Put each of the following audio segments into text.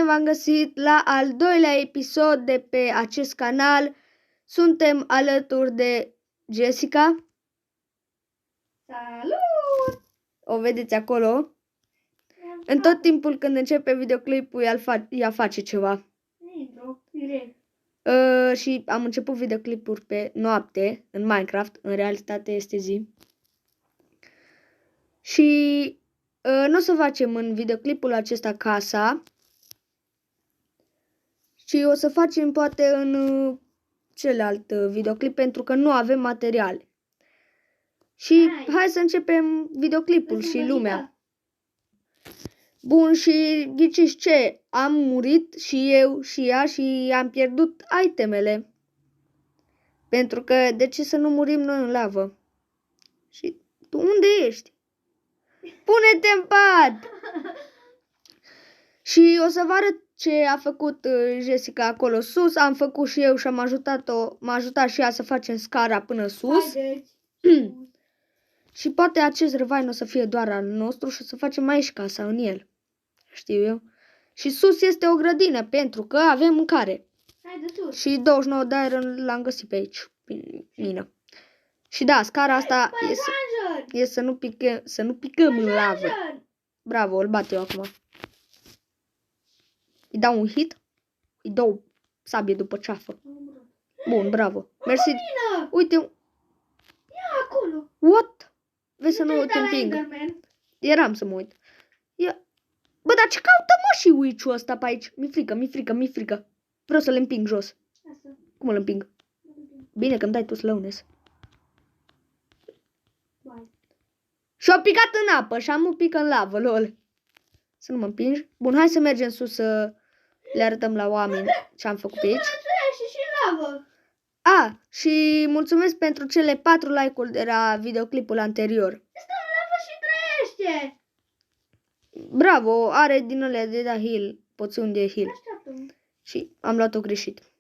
bine v-am găsit la al doilea episod de pe acest canal. Suntem alături de Jessica. Salut! O vedeți acolo. În tot timpul când începe videoclipul, ea face ceva. Și am început videoclipuri pe noapte în Minecraft. În realitate este zi. Și nu o să facem în videoclipul acesta casa, ci o să facem poate în celălalt videoclip, pentru că nu avem materiale. Și hai să începem videoclipul și lumea. Bun, și ghiciți ce? Am murit și eu și ea și am pierdut itemele. Pentru că de ce să nu murim noi în lavă? Și tu unde ești? Pune-te în pat! Și o să vă arăt ce a făcut Jessica acolo sus. Am făcut și eu și am ajutat-o. M-a ajutat și ea să facem scara până sus. Și poate acest răvai nu o să fie doar al nostru și o să facem aici casa în el. Știu eu. Și sus este o grădină pentru că avem mâncare. Și 29 de iron l-am găsit pe aici. Pe mină. Și da, scara asta e să nu picăm în lavă. Bravo, îl bat eu acum. Îi dau un hit. Îi dau sabie după ceafă. Bun, bravo. Mersi. Uite. Ia acolo. What? Vezi să nu te împing. Eram să mă uit. Ia. Bă, dar ce caută mă și witch-ul ăsta pe aici? Mi-e frică. Vreau să le împing jos. Cum îl împing? Bine că îmi dai tu slowness. Și-o picat în apă și am un pic în lavă, lol. Să nu mă împingi. Bun, hai să mergem sus să le arătăm la oameni ce am făcut pe aici. Și mulțumesc pentru cele 4 like-uri de la videoclipul anterior. Stă în lavă și trăiește. Bravo, are din alea de da heal, poțiuni de heal. Și am luat-o greșit.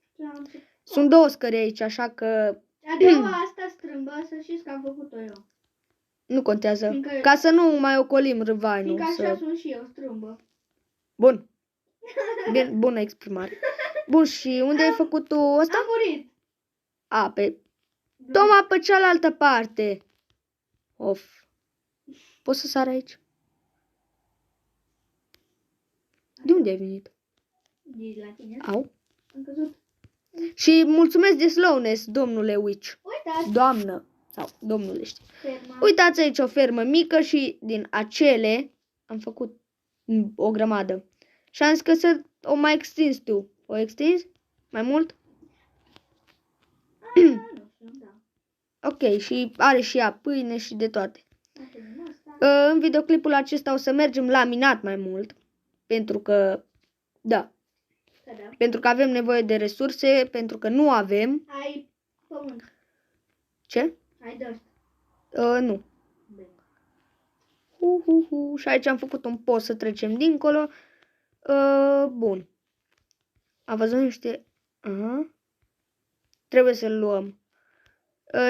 Sunt 2 scări aici, așa că... Adeaua asta strâmbă, să știți că am făcut-o eu. Nu contează. Ca să nu mai ocolim râvainul. Fiindcă așa sunt și eu, strâmbă. Bun. Bine, bună exprimare. Bun, și unde ai făcut tu ăsta? Am murit. Toma pe cealaltă parte. Of. Poți să sar aici? De unde ai venit? De la tine. Au. Am căzut. Și mulțumesc de slowness, domnule Witch. Uitați. Doamnă. Sau domnule, știi. Ferma. Uitați aici o fermă mică și din acele am făcut o grămadă. Și am zis că să o mai extins tu. O extins? Mai mult? Ok, și are și ea pâine și de toate. În videoclipul acesta o să mergem la minat mai mult. Pentru că, da. Pentru că avem nevoie de resurse, pentru că nu avem. Ai pământ. Ce? Ai dăști. Nu. Și aici am făcut un post să trecem dincolo. Bun. Am văzut niște... Trebuie să-l luăm.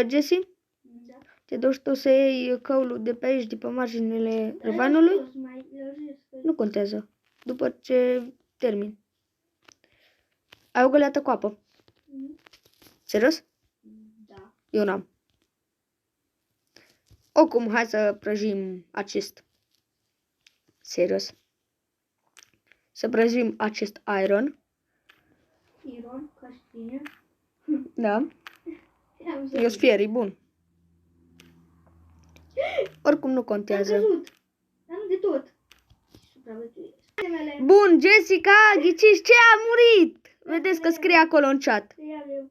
Jessie? Da. Te duci tu să iei căulul de pe aici, de pe marginile răvanului? Nu contează. După ce termin. Ai o găleată cu apă? Serios? Da. Eu n-am. Oricum, hai să prăjim acest. Serios. Să prăjim acest iron. Iron, ca și tine. Da. Eu sunt fier, e bun. Oricum nu contează. Am căzut. Am de tot. Bun, Jessica, ghiciți ce a murit? Vedeți că scrie acolo în chat.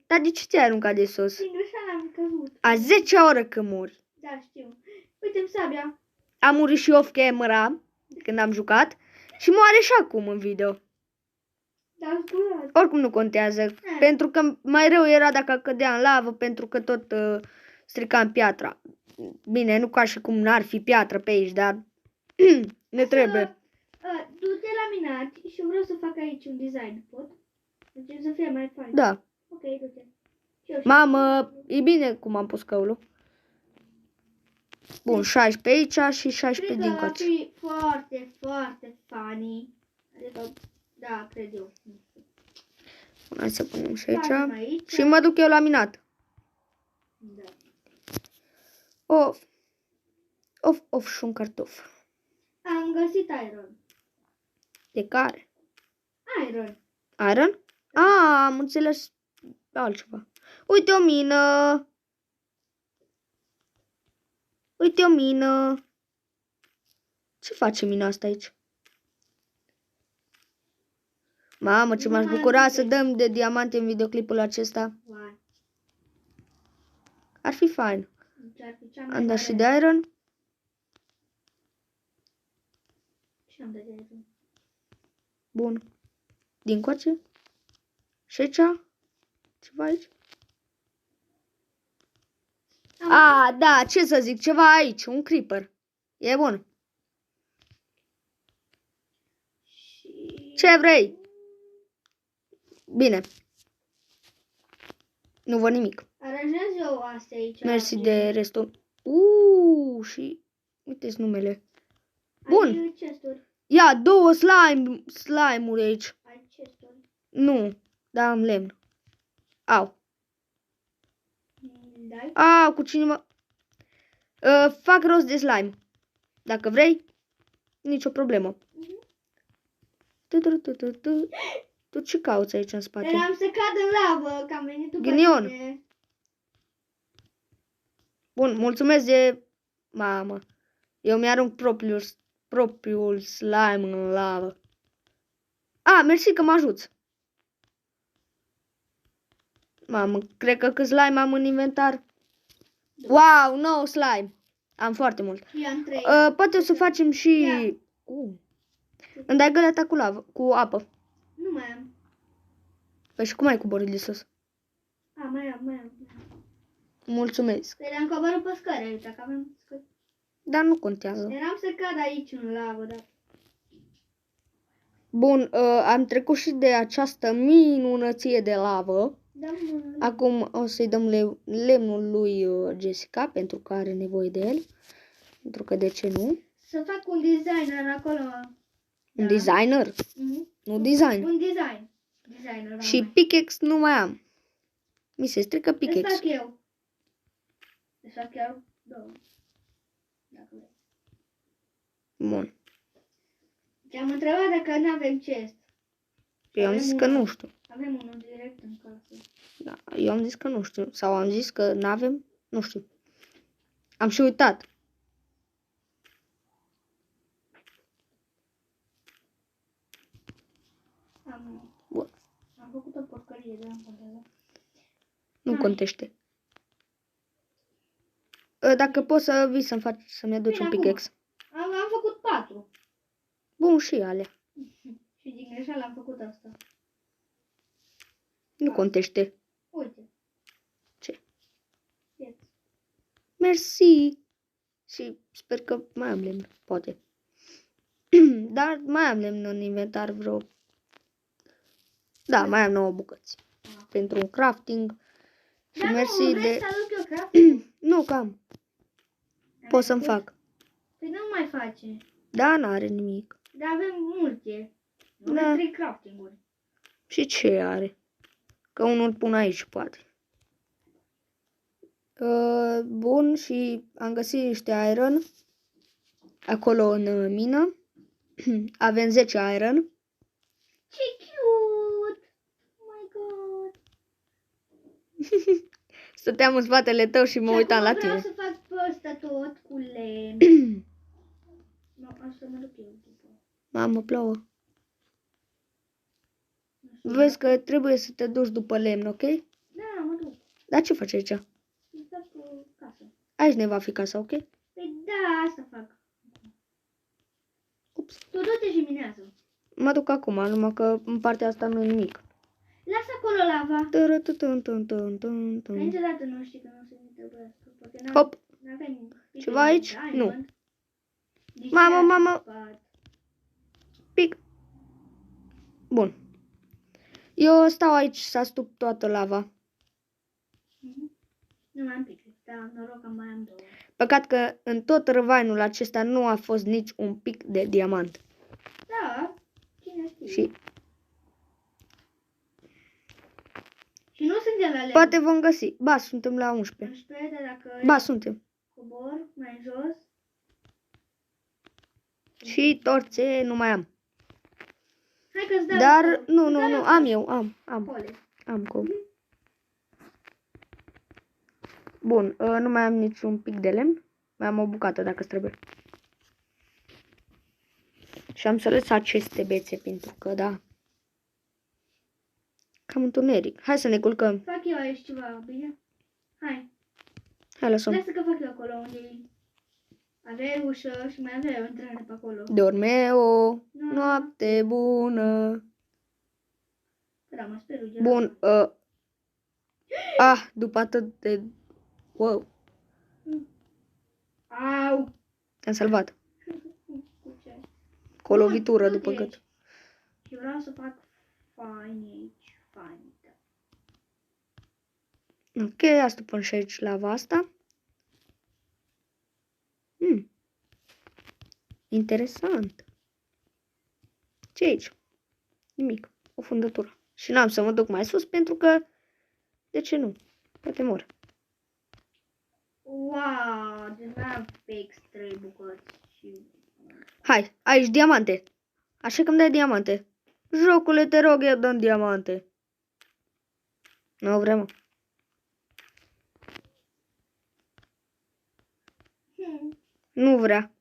Dar de ce te-ai aruncat de sus? Din greșeală am căzut. A 10-a oră că mori. Da, știu. Uite-mi sabia. Am murit și off camera când am jucat. Și moare și acum în video. Da, scuzați. Oricum nu contează. Pentru că mai rău era dacă cădea în lavă, pentru că tot stricam piatra. Bine, nu ca și cum n-ar fi piatră pe aici, dar ne trebuie. Du-te la minat și vreau să fac aici un design, pot? Deci să fie mai fain. Da. Ok, du-te. Mamă, e bine cum am pus căulul. Bun, 16 aici și 16 din coace. Cred că va fi foarte, foarte funny. Adică, Da, cred eu. Nu știu. Hai să punem și Facem aici. aici. Și mă duc eu la minat. Da. Of. Of și un cartof. Am găsit iron. De care? Iron. Iron? Am înțeles altceva. Uite o mină. Uite o mină. Ce face mina asta aici? Mamă, ce m-aș bucura să dăm de diamante în videoclipul acesta. Vai. Ar fi fain. Deci ar fi cea mai Am dat mare. și de iron. Și am dat de iron. Bun. Din coace. Și aici? Ceva aici? Da, ce să zic, ceva aici, un creeper. E bun. Și... Ce vrei? Bine. Nu văd nimic. Aranjez eu astea aici. Mersi de restul. Și uite-ți numele. Bun. Ai chesturi. Ia, 2 slime-uri aici. Ai chesturi. Nu, dar am lemn. Au. Dai? Cu cine mă... fac rost de slime. Dacă vrei, nicio problemă. Tu ce cauți aici în spate? Eram să cad în lavă, că am venit după Ghinion. tine. Bun, mulțumesc de... Mamă. Eu mi-arunc propriul slime în lavă. Mersi că mă ajuți. Mamă, cred că cât slime am în inventar. Wow, 9 slime. Am foarte mult. Și am 3. Poate o să facem și... Ia. Îmi dai găleata cu lavă, cu apă. Nu mai am. Păi și cum ai coborât de sus? Mai am. Mulțumesc. Păi le-am coborât pe scări aici, că avem scări. Dar nu contează. Eram să cad aici în lavă, dar... Bun, am trecut și de această minunăție de lavă. Da, Acum o să-i dăm lemnul lui Jessica, pentru că are nevoie de el. Pentru că de ce nu? să fac un designer acolo. Un designer? Nu design. Un design. Designer. Și pickaxe nu mai am. Mi se strică Îți pickaxe. fac eu. Îți fac chiar două. Dacă vrei. Bun. Te-am întrebat dacă nu avem chest. Eu am zis că nu știu. Avem unul direct în casă. Da, eu am zis că nu știu. Sau am zis că nu avem, nu știu. Am și uitat. Bun. Am făcut o porcărie, dar nu contează. Nu contește. Dacă poți să vii să-mi aduci un pickaxe. Am făcut 4. Bun, și alea. Și din greșeală am făcut asta. Nu contește. Uite. Ce? Yes. Mersi. Și sper că mai am lemn, poate. Dar mai am lemn în inventar vreo... Da, mai am 9 bucăți. Pentru un crafting. Și Dar mersi nu, vrei de... să aduc eu crafting? Nu, cam. Pot să-mi fac. Păi nu mai face. Da, n-are nimic. Dar avem multe. Da. Avem 3 crafting-uri. Și ce are? Că unul pun aici, poate. Bun, și am găsit niște iron. Acolo în mină. Avem 10 iron. Ce cute! Oh my god! Stăteam în spatele tău și mă Și uitam acum la vreau tine. să fac pe ăsta tot cu lemn. Nu, asta mă duc eu după. Mamă, plouă. Vezi că trebuie să te duci după lemn, ok? Da, mă duc. Dar ce faci aici? Îți fac o casă. Aici ne va fi casa, ok? Păi da, asta fac. Ups. Tu du-te și minează. Mă duc acum, numai că în partea asta nu e nimic. Lasă acolo lava. Niciodată nu știi că nu se trebuie. Hop. N-avem Ceva aici? diamond. Nu. Deci Mamă. ce-ai Pic. Bun. Eu stau aici să astup toată lava. Nu mai am pic. Da, noroc că mai am 2. Păcat că în tot răvainul acesta nu a fost nici un pic de diamant. Da, cine știe. Și Și nu suntem la level Poate vom găsi. Ba, suntem la 11. 11, dar dacă Ba, suntem. cobor mai jos. Și torțe nu mai am. Hai că-ți dau Dar, eu nu, îți dau eu am eu, am. cole. Am cu. Bun, nu mai am niciun pic de lemn. Mai am o bucată dacă trebuie. Și am să lăs aceste bețe pentru că, da. Cam întuneric. Hai să ne culcăm. Fac eu aici ceva, bine? Hai. Hai, lăsăm. Lasă că fac eu acolo unde aveai ușă și mai aveai o intrare pe acolo. Dorme o noapte bună. Da, mă sper. Bun, după atât de... Wow, Au! te-am salvat. Cu ce? Cu o lovitură Bun, după uite gât. aici. Și vreau să fac fain aici. Fain. Ok, asta pun și aici lava asta. Interesant. Ce aici? Nimic. O fundătură. Și n-am să mă duc mai sus pentru că... De ce nu? Poate mor. Wow! Deci n-am fix 3 bucăți. Și... Hai, aici diamante. Așa că îmi dai diamante. Jocule, te rog, eu dăm diamante. Nu vrem. Nu vrea.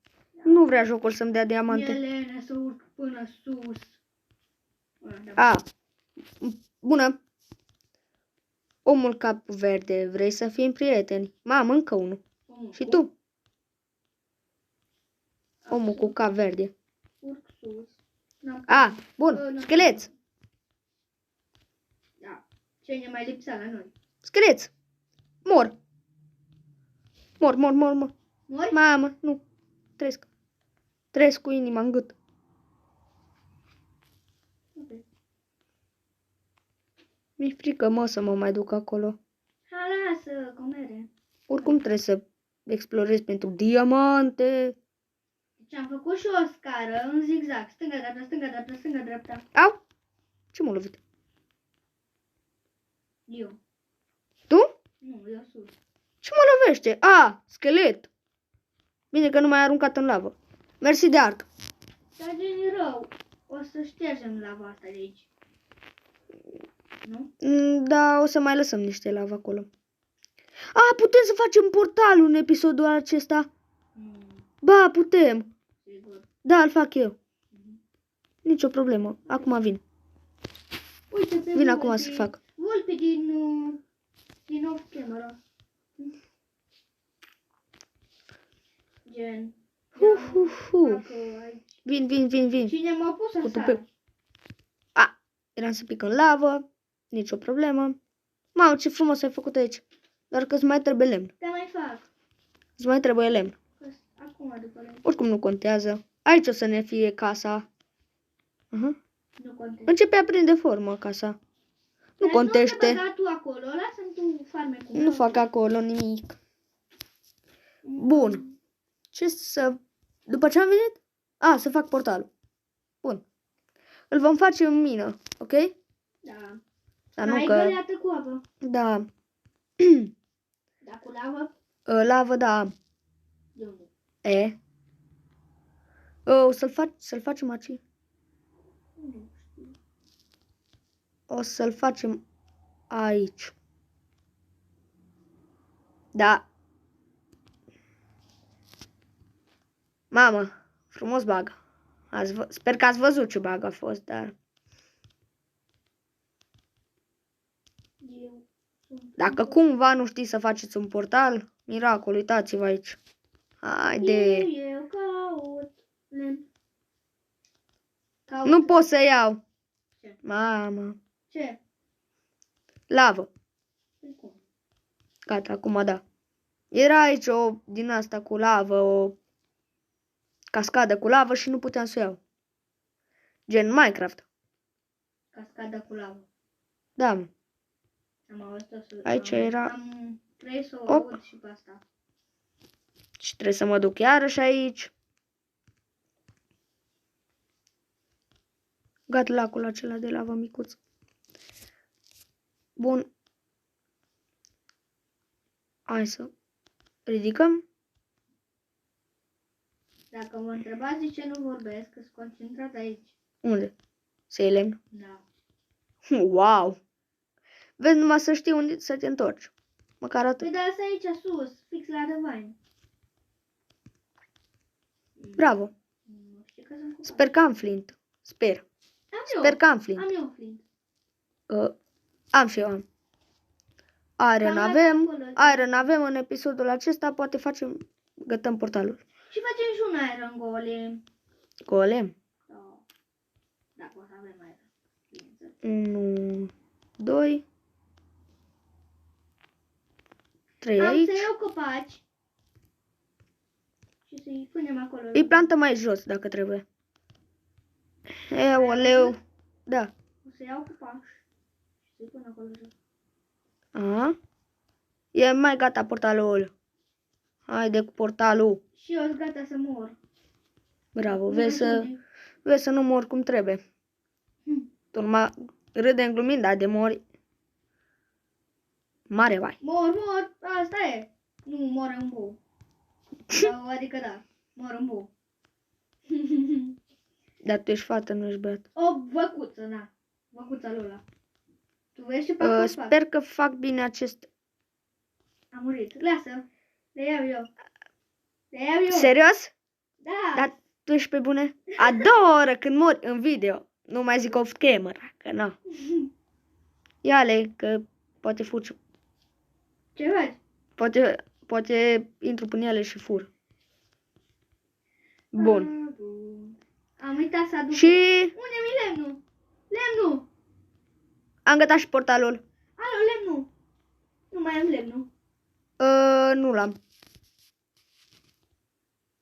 Nu vrea jocul să-mi dea diamante. Elena să urc până sus. Bună. Omul cap verde, vrei să fim prieteni? Mamă, încă unul. Și tu? Omul cu cap verde. Urc sus. Bun. Scheleț. Da. Ce ne mai lipsea la noi? Scheleț. Mor. Mor. Mori? Mamă, nu. Trăiesc. Trăiesc cu inima în gât. Ok. Mi-e frică, mă, să mă mai duc acolo. Hai, lasă, comere. Oricum trebuie să explorez pentru diamante. Deci am făcut și o scară în zigzag. Stânga, dreapta, stânga, dreapta, stânga, dreapta. Au! Ce m-a lovit? Eu. Tu? Nu, eu sus. Ce mă lovește? Schelet. Bine că nu m-ai aruncat în lavă. Mersi de arc. Dar gen rău. O să ștergem lava asta de aici. Nu? Da, o să mai lăsăm niște lavă acolo. Putem să facem portalul în episodul acesta? Ba, putem. Sigur. Da, îl fac eu. Nicio problemă. Acum vin. Uite, pe Vin acum să fac. Vulpe din off camera. Gen. Fac aici. Vin. Cine m-a pus Cu așa? tupeu. Eram să pic în lavă. Nicio problemă. Mamă, ce frumos ai făcut aici. Doar că îți mai trebuie lemn. Te mai fac. Îți mai trebuie lemn. Acum după lemn. Oricum nu contează. Aici o să ne fie casa. Nu contează. Începe a prinde formă casa. Nu contește. Nu te băga tu acolo. Lasă-mi tu farmecul. Nu fac acolo nimic. Bun. Ce să... După ce am venit? Să fac portalul. Bun. Îl vom face în mină, ok? Da. Dar nu Ai că... găleată cu apă. Da. Da, cu lavă? Lavă, da. De unde? O să-l facem aici. Nu știu. O să-l facem aici. Da. Mamă, frumos bag. Sper că ați văzut ce bag a fost, dar... Dacă cumva nu știți să faceți un portal, miracol, uitați-vă aici. Haide. Eu caut lemn. Nu pot să iau. Ce? Mamă. Ce? Lavă. Cum? Gata, acum da. Era aici o din asta cu lavă, o cascadă cu lavă și nu puteam să o iau. Gen Minecraft. Cascada cu lavă. Da, mă. Am auzit-o. Aici era... Am vrei să o aud și pe asta. Și trebuie să mă duc iarăși aici. Gata lacul acela de lavă micuț. Bun. Hai să ridicăm. Dacă mă întrebați de ce nu vorbesc, că sunt concentrat aici. Unde? Să iei lemn. Da. Wow! Vezi, numai să știi unde să te întorci. Măcar atât. Păi da, asta aici sus, fix la Răvain. Bravo! Nu știu că sunt cu Sper că am flint. Sper. Am Sper eu. că am flint. Am eu flint. Am și eu am. Iron Cam avem. acolo. Iron avem în episodul acesta. Poate gătăm portalul. Și facem și un Iron Golem. Golem. Da. Dacă o să avem Iron. Bineînțeles. 1, 2, 3 Am aici. să iau copaci. Și să-i punem acolo. Îi plantăm mai jos dacă trebuie. Eoleu. Da. O să iau copaci. Și să-i pun acolo jos. Aha. E mai gata portalul. Haide cu portalul. Și eu sunt gata să mor. Bravo. Nu Vezi să nu mor cum trebuie. Hm. Tu numai râdem glumind, dar de mori. Mare vai. Mor. Asta e. Nu, mor în bou. Adică da. Mor în bou. Dar tu ești fată, nu ești băiat. O văcuță, na. Văcuța lui ăla. Tu vezi ce fac? Sper că fac bine acest... A murit. Lasă. Le iau eu. Le iau eu. Serios? Da. Dar tu ești pe bune? A doua oră când mori în video. Nu mai zic off camera, că nu. Ia-le, că poate fugi. Ce faci? Poate intru până ele și fur. Bun. Bun. Am uitat să aduc. Și Unde mi lemnul? Lemnul. am gătat și portalul. Alo, lemnul. Nu mai am lemnul. Nu l-am.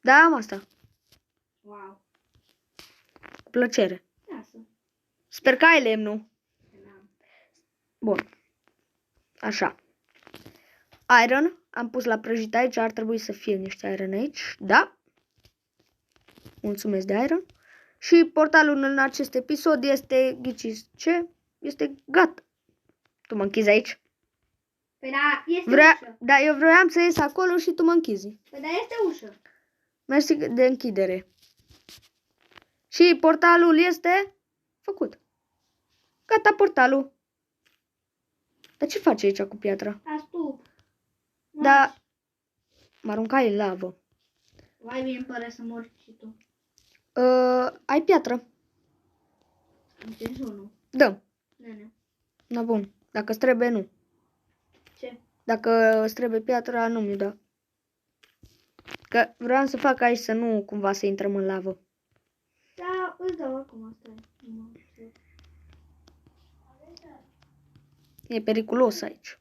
Da, am asta. Wow. Cu plăcere. Lasă. Sper că ai lemnul. N-am. Bun. Așa. Iron. Am pus la prăjit aici. Ar trebui să fie niște iron aici. Da. Mulțumesc de iron. Și portalul în acest episod este, ghiciți ce? Este gata. Tu mă închizi aici? Păi da, este ușă. Da, eu vroiam să ies acolo și tu mă închizi. Păi da, este ușă. Mersi de închidere. Și portalul este făcut. Gata portalul. Dar ce faci aici cu piatra? Astup. Da. Mă aruncai în lavă. Vai, bine îmi pare să mori și tu. Ai piatră? Am prins unul. Da. Nene. Na bun. Dacă îți trebuie, nu. Ce? Dacă îți trebuie piatra, nu mi-o da. Că vreau să fac aici să nu cumva să intrăm în lavă. Da, îți dau acum, asta e. E periculos aici.